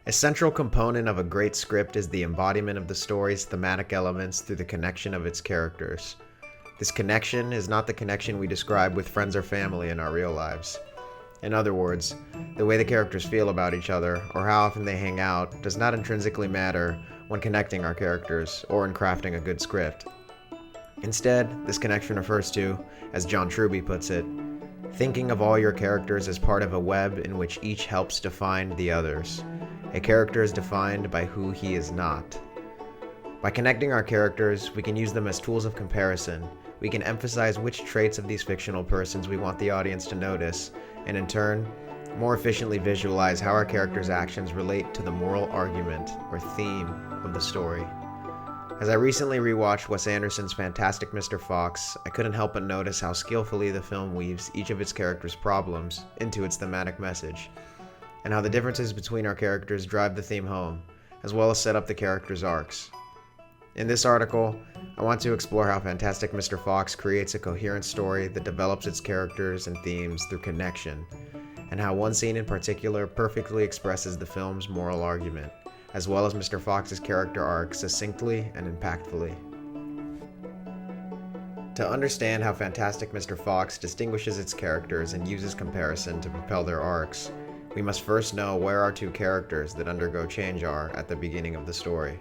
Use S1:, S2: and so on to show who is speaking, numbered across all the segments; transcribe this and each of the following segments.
S1: A central component of a great script is the embodiment of the story's thematic elements through the connection of its characters. This connection is not the connection we describe with friends or family in our real lives. In other words, the way the characters feel about each other or how often they hang out does not intrinsically matter when connecting our characters or in crafting a good script. Instead, this connection refers to, as John Truby puts it, thinking of all your characters as part of a web in which each helps define the others. A character is defined by who he is not. By connecting our characters, we can use them as tools of comparison. We can emphasize which traits of these fictional persons we want the audience to notice, and in turn, more efficiently visualize how our characters' actions relate to the moral argument or theme of the story. As I recently rewatched Wes Anderson's Fantastic Mr. Fox, I couldn't help but notice how skillfully the film weaves each of its characters' problems into its thematic message, and how the differences between our characters drive the theme home, as well as set up the characters' arcs. In this article, I want to explore how Fantastic Mr. Fox creates a coherent story that develops its characters and themes through connection, and how one scene in particular perfectly expresses the film's moral argument, as well as Mr. Fox's character arc succinctly and impactfully. To understand how Fantastic Mr. Fox distinguishes its characters and uses comparison to propel their arcs, we must first know where our two characters that undergo change are at the beginning of the story.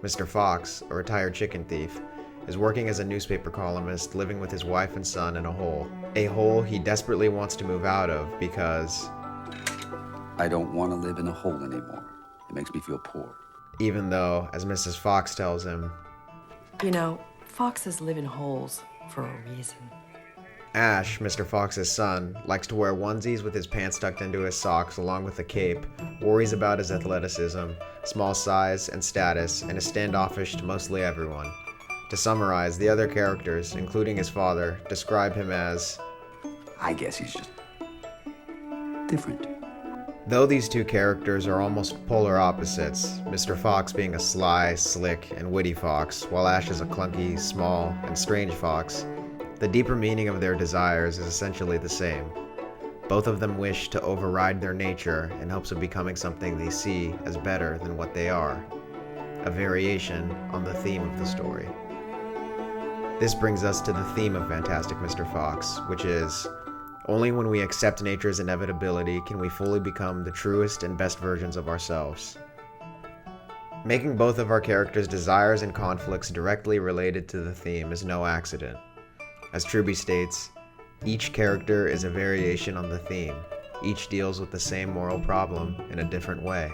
S1: Mr. Fox, a retired chicken thief, is working as a newspaper columnist living with his wife and son in a hole he desperately wants to move out of because
S2: I don't want to live in a hole anymore. It makes me feel poor.
S1: Even though, as Mrs. Fox tells him,
S3: you know, foxes live in holes for a reason.
S1: Ash, Mr. Fox's son, likes to wear onesies with his pants tucked into his socks along with a cape, worries about his athleticism, small size, and status, and is standoffish to mostly everyone. To summarize, the other characters, including his father, describe him as,
S2: I guess he's just different.
S1: Though these two characters are almost polar opposites, Mr. Fox being a sly, slick, and witty fox, while Ash is a clunky, small, and strange fox, the deeper meaning of their desires is essentially the same. Both of them wish to override their nature in hopes of becoming something they see as better than what they are, a variation on the theme of the story. This brings us to the theme of Fantastic Mr. Fox, which is, only when we accept nature's inevitability can we fully become the truest and best versions of ourselves. Making both of our characters' desires and conflicts directly related to the theme is no accident. As Truby states, each character is a variation on the theme. Each deals with the same moral problem in a different way.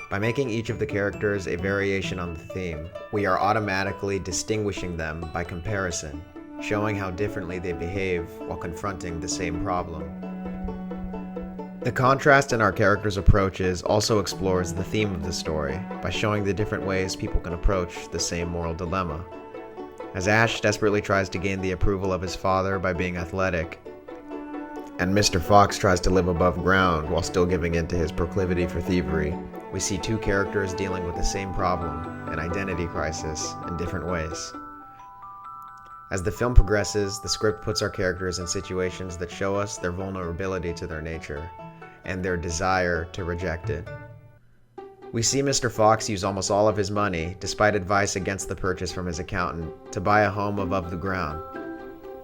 S1: By making each of the characters a variation on the theme, we are automatically distinguishing them by comparison, showing how differently they behave while confronting the same problem. The contrast in our characters' approaches also explores the theme of the story by showing the different ways people can approach the same moral dilemma. As Ash desperately tries to gain the approval of his father by being athletic, and Mr. Fox tries to live above ground while still giving in to his proclivity for thievery, we see two characters dealing with the same problem, an identity crisis, in different ways. As the film progresses, the script puts our characters in situations that show us their vulnerability to their nature, and their desire to reject it. We see Mr. Fox use almost all of his money, despite advice against the purchase from his accountant, to buy a home above the ground.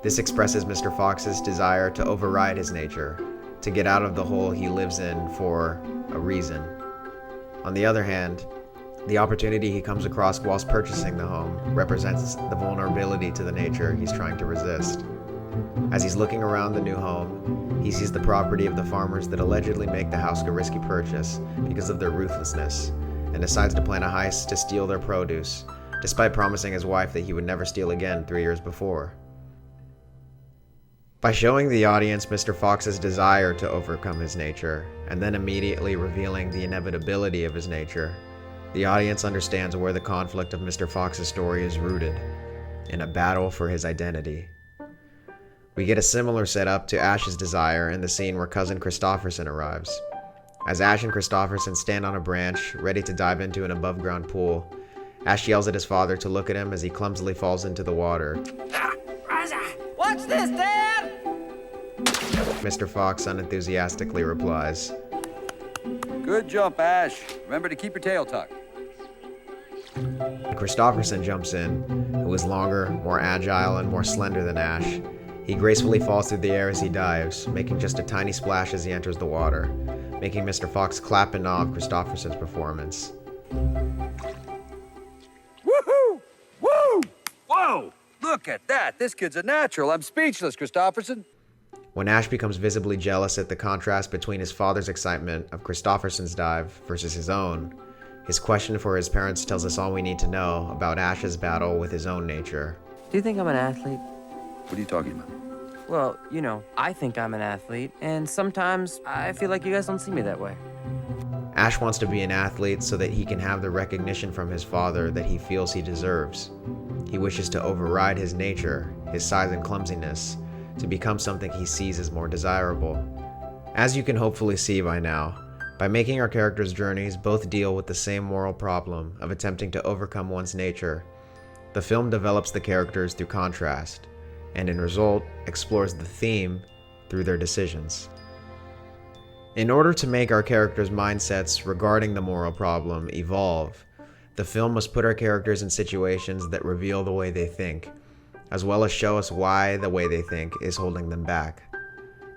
S1: This expresses Mr. Fox's desire to override his nature, to get out of the hole he lives in for a reason. On the other hand, the opportunity he comes across whilst purchasing the home represents the vulnerability to the nature he's trying to resist. As he's looking around the new home, he sees the property of the farmers that allegedly make the house a risky purchase because of their ruthlessness, and decides to plan a heist to steal their produce, despite promising his wife that he would never steal again 3 years before. By showing the audience Mr. Fox's desire to overcome his nature, and then immediately revealing the inevitability of his nature, the audience understands where the conflict of Mr. Fox's story is rooted, in a battle for his identity. We get a similar setup to Ash's desire in the scene where Cousin Christopherson arrives. As Ash and Christopherson stand on a branch, ready to dive into an above-ground pool, Ash yells at his father to look at him as he clumsily falls into the water.
S4: What's this, Dad?
S1: Mr. Fox unenthusiastically replies,
S2: Good jump, Ash. Remember to keep your tail tucked.
S1: Christopherson jumps in, who is longer, more agile, and more slender than Ash. He gracefully falls through the air as he dives, making just a tiny splash as he enters the water, making Mr. Fox clap in awe of Christopherson's performance.
S2: Woohoo! Woo! Whoa! Look at that! This kid's a natural. I'm speechless, Christopherson.
S1: When Ash becomes visibly jealous at the contrast between his father's excitement of Christopherson's dive versus his own, his question for his parents tells us all we need to know about Ash's battle with his own nature.
S5: Do you think I'm an athlete?
S2: What are you talking about?
S5: Well, you know, I think I'm an athlete, and sometimes I feel like you guys don't see me that way.
S1: Ash wants to be an athlete so that he can have the recognition from his father that he feels he deserves. He wishes to override his nature, his size and clumsiness, to become something he sees as more desirable. As you can hopefully see by now, by making our characters' journeys both deal with the same moral problem of attempting to overcome one's nature, the film develops the characters through contrast, and in result, explores the theme through their decisions. In order to make our characters' mindsets regarding the moral problem evolve, the film must put our characters in situations that reveal the way they think, as well as show us why the way they think is holding them back.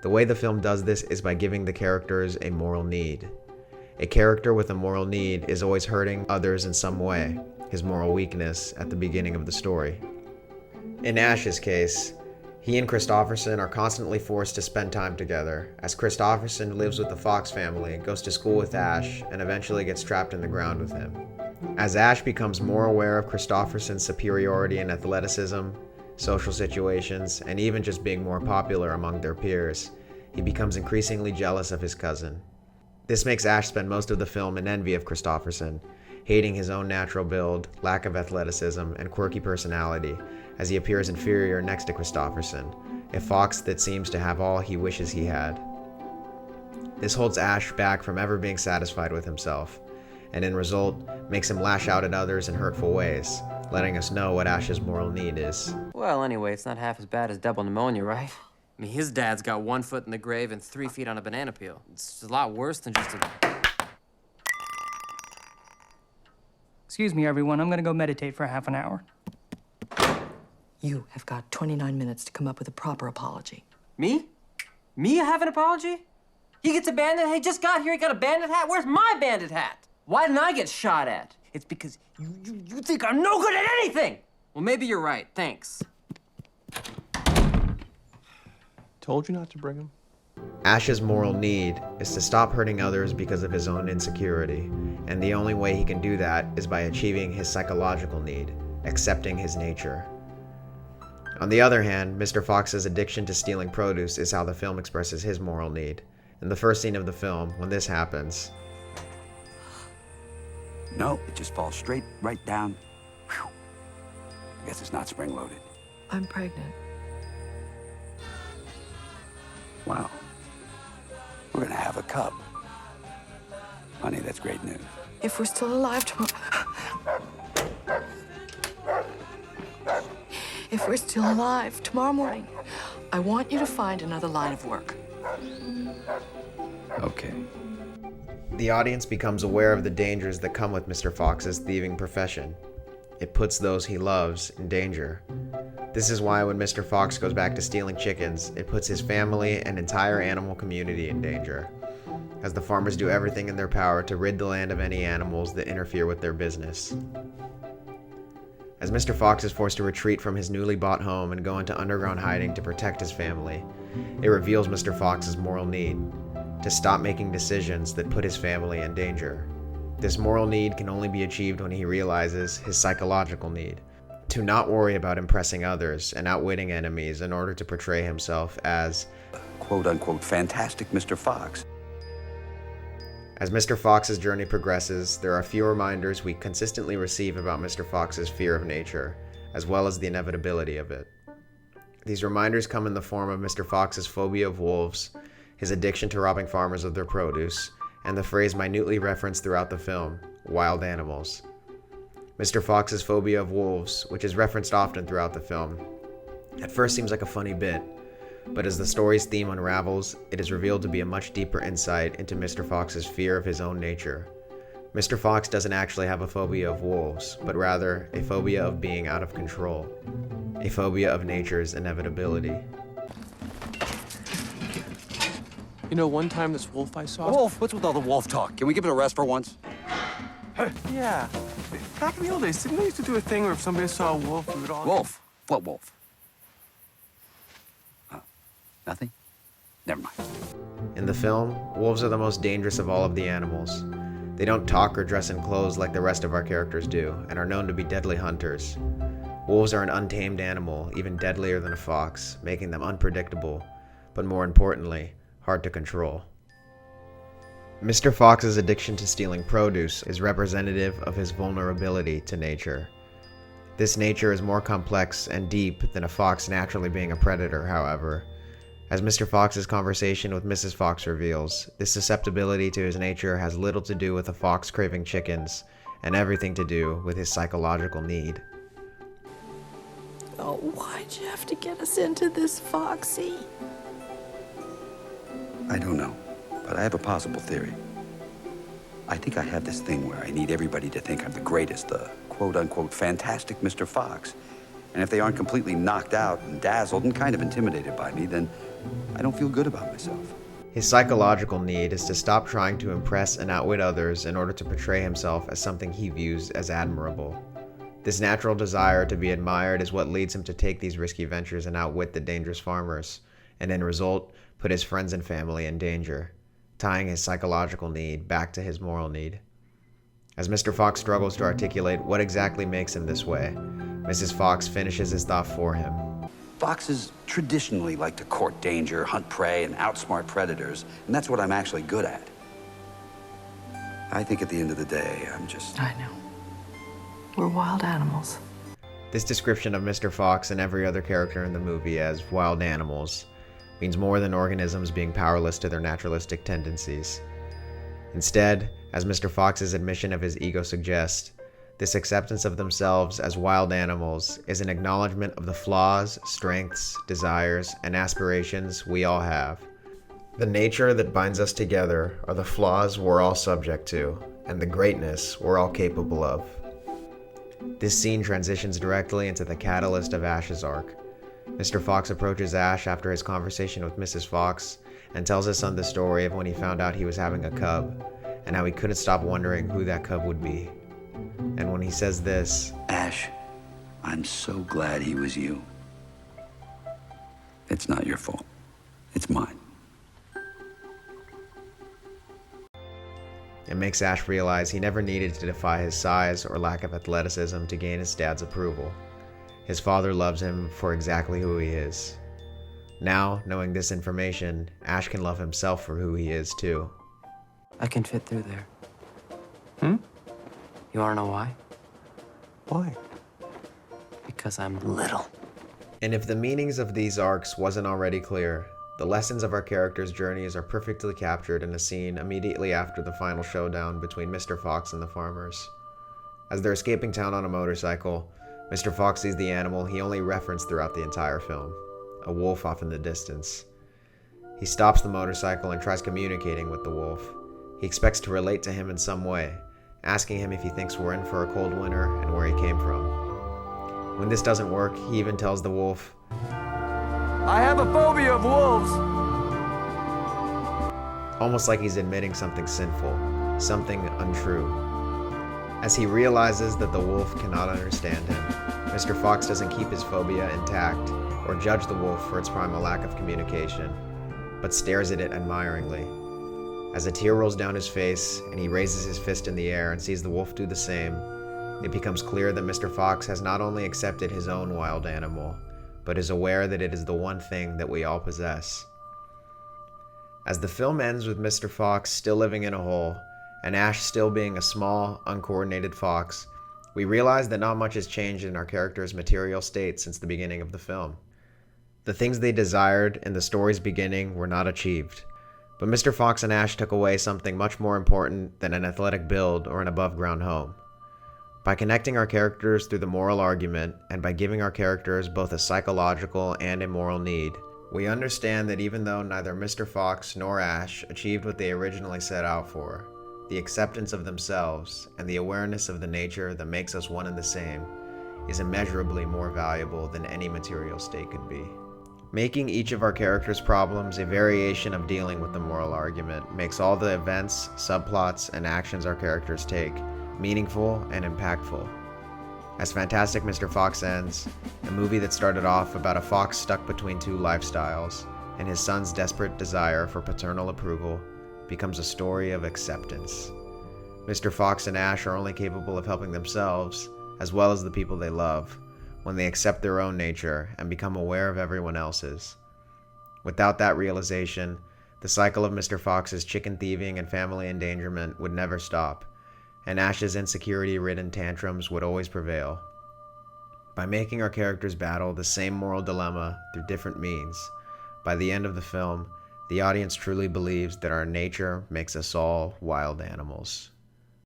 S1: The way the film does this is by giving the characters a moral need. A character with a moral need is always hurting others in some way, his moral weakness at the beginning of the story. In Ash's case, he and Christopherson are constantly forced to spend time together, as Christopherson lives with the Fox family, goes to school with Ash, and eventually gets trapped in the ground with him. As Ash becomes more aware of Christopherson's superiority in athleticism, social situations, and even just being more popular among their peers, he becomes increasingly jealous of his cousin. This makes Ash spend most of the film in envy of Christopherson, hating his own natural build, lack of athleticism, and quirky personality, as he appears inferior next to Christopherson, a fox that seems to have all he wishes he had. This holds Ash back from ever being satisfied with himself, and in result, makes him lash out at others in hurtful ways, letting us know what Ash's moral need is.
S5: Well, anyway, it's not half as bad as double pneumonia, right? I mean, his dad's got 1 foot in the grave and 3 feet on a banana peel. It's a lot worse than just a...
S6: Excuse me, everyone. I'm gonna go meditate for half an hour.
S3: You have got 29 minutes to come up with a proper apology.
S5: Me? Me have an apology? He gets a bandit hat? He just got here, he got a bandit hat? Where's my bandit hat? Why didn't I get shot at? It's because you think I'm no good at anything! Well, maybe you're right. Thanks.
S7: Told you not to bring him.
S1: Ash's moral need is to stop hurting others because of his own insecurity, and the only way he can do that is by achieving his psychological need, accepting his nature. On the other hand, Mr. Fox's addiction to stealing produce is how the film expresses his moral need. In the first scene of the film, when this happens,
S2: No, it just falls straight right down. Whew. I guess it's not spring-loaded.
S3: I'm pregnant.
S2: Wow. We're gonna have a cub. Honey, that's great news.
S3: If we're still alive tomorrow... If we're still alive tomorrow morning, I want you to find another line of work.
S2: Okay.
S1: the audience becomes aware of the dangers that come with Mr. Fox's thieving profession. It puts those he loves in danger. This is why when Mr. Fox goes back to stealing chickens, it puts his family and entire animal community in danger, as the farmers do everything in their power to rid the land of any animals that interfere with their business. As Mr. Fox is forced to retreat from his newly bought home and go into underground hiding to protect his family, it reveals Mr. Fox's moral need to stop making decisions that put his family in danger. This moral need can only be achieved when he realizes his psychological need to not worry about impressing others and outwitting enemies in order to portray himself as
S2: quote-unquote fantastic Mr. Fox.
S1: As Mr. Fox's journey progresses, there are a few reminders we consistently receive about Mr. Fox's fear of nature, as well as the inevitability of it. These reminders come in the form of Mr. Fox's phobia of wolves, his addiction to robbing farmers of their produce, and the phrase minutely referenced throughout the film, wild animals. Mr. Fox's phobia of wolves, which is referenced often throughout the film, at first seems like a funny bit, but as the story's theme unravels, it is revealed to be a much deeper insight into Mr. Fox's fear of his own nature. Mr. Fox doesn't actually have a phobia of wolves, but rather a phobia of being out of control, a phobia of nature's inevitability.
S7: You know, one time this wolf I saw...
S2: Wolf, what's with all the wolf talk? Can we give it a rest for once?
S7: Yeah. Back in the old days, didn't they used to do a thing where if somebody saw a wolf, we would all...
S2: Wolf? What wolf? Nothing? Never mind.
S1: In the film, wolves are the most dangerous of all of the animals. They don't talk or dress in clothes like the rest of our characters do, and are known to be deadly hunters. Wolves are an untamed animal, even deadlier than a fox, making them unpredictable, but more importantly, hard to control. Mr. Fox's addiction to stealing produce is representative of his vulnerability to nature. This nature is more complex and deep than a fox naturally being a predator, however. As Mr. Fox's conversation with Mrs. Fox reveals, this susceptibility to his nature has little to do with a fox craving chickens, and everything to do with his psychological need.
S3: Oh, why'd you have to get us into this, Foxy?
S2: I don't know, but I have a possible theory. I think I have this thing where I need everybody to think I'm the greatest, the quote-unquote fantastic Mr. Fox. And if they aren't completely knocked out and dazzled and kind of intimidated by me, then I don't feel good about myself.
S1: His psychological need is to stop trying to impress and outwit others in order to portray himself as something he views as admirable. This natural desire to be admired is what leads him to take these risky ventures and outwit the dangerous farmers, and in result, put his friends and family in danger, tying his psychological need back to his moral need. As Mr. Fox struggles to articulate what exactly makes him this way, Mrs. Fox finishes his thought for him.
S2: Foxes traditionally like to court danger, hunt prey, and outsmart predators, and that's what I'm actually good at. I think at the end of the day, I'm just...
S3: I know. We're wild animals.
S1: This description of Mr. Fox and every other character in the movie as wild animals means more than organisms being powerless to their naturalistic tendencies. Instead, as Mr. Fox's admission of his ego suggests, this acceptance of themselves as wild animals is an acknowledgement of the flaws, strengths, desires, and aspirations we all have. The nature that binds us together are the flaws we're all subject to, and the greatness we're all capable of. This scene transitions directly into the catalyst of Ash's arc. Mr. Fox approaches Ash after his conversation with Mrs. Fox and tells his son the story of when he found out he was having a cub, and how he couldn't stop wondering who that cub would be. And when he says this,
S2: Ash, I'm so glad he was you. It's not your fault. It's mine.
S1: it makes Ash realize he never needed to defy his size or lack of athleticism to gain his dad's approval. His father loves him for exactly who he is. Now, knowing this information, Ash can love himself for who he is too.
S5: I can fit through there.
S7: Hmm?
S5: You wanna know why?
S7: Why?
S5: Because I'm little.
S1: And if the meanings of these arcs wasn't already clear, the lessons of our characters' journeys are perfectly captured in a scene immediately after the final showdown between Mr. Fox and the farmers. As they're escaping town on a motorcycle, Mr. Fox sees the animal he only referenced throughout the entire film, a wolf off in the distance. He stops the motorcycle and tries communicating with the wolf. He expects to relate to him in some way, asking him if he thinks we're in for a cold winter and where he came from. When this doesn't work, he even tells the wolf,
S2: I have a phobia of wolves.
S1: almost like he's admitting something sinful, something untrue. As he realizes that the wolf cannot understand him, Mr. Fox doesn't keep his phobia intact or judge the wolf for its primal lack of communication, but stares at it admiringly. As a tear rolls down his face and he raises his fist in the air and sees the wolf do the same, it becomes clear that Mr. Fox has not only accepted his own wild animal, but is aware that it is the one thing that we all possess. As the film ends with Mr. Fox still living in a hole, and Ash still being a small, uncoordinated fox, we realize that not much has changed in our characters' material state since the beginning of the film. The things they desired in the story's beginning were not achieved, but Mr. Fox and Ash took away something much more important than an athletic build or an above-ground home. By connecting our characters through the moral argument, and by giving our characters both a psychological and a moral need, We understand that even though neither Mr. Fox nor Ash achieved what they originally set out for, the acceptance of themselves and the awareness of the nature that makes us one and the same is immeasurably more valuable than any material state could be. Making each of our characters' problems a variation of dealing with the moral argument makes all the events, subplots, and actions our characters take meaningful and impactful. As Fantastic Mr. Fox ends, a movie that started off about a fox stuck between two lifestyles and his son's desperate desire for paternal approval becomes a story of acceptance. Mr. Fox and Ash are only capable of helping themselves, as well as the people they love, when they accept their own nature and become aware of everyone else's. Without that realization, the cycle of Mr. Fox's chicken thieving and family endangerment would never stop, and Ash's insecurity-ridden tantrums would always prevail. By making our characters battle the same moral dilemma through different means, by the end of the film, the audience truly believes that our nature makes us all wild animals.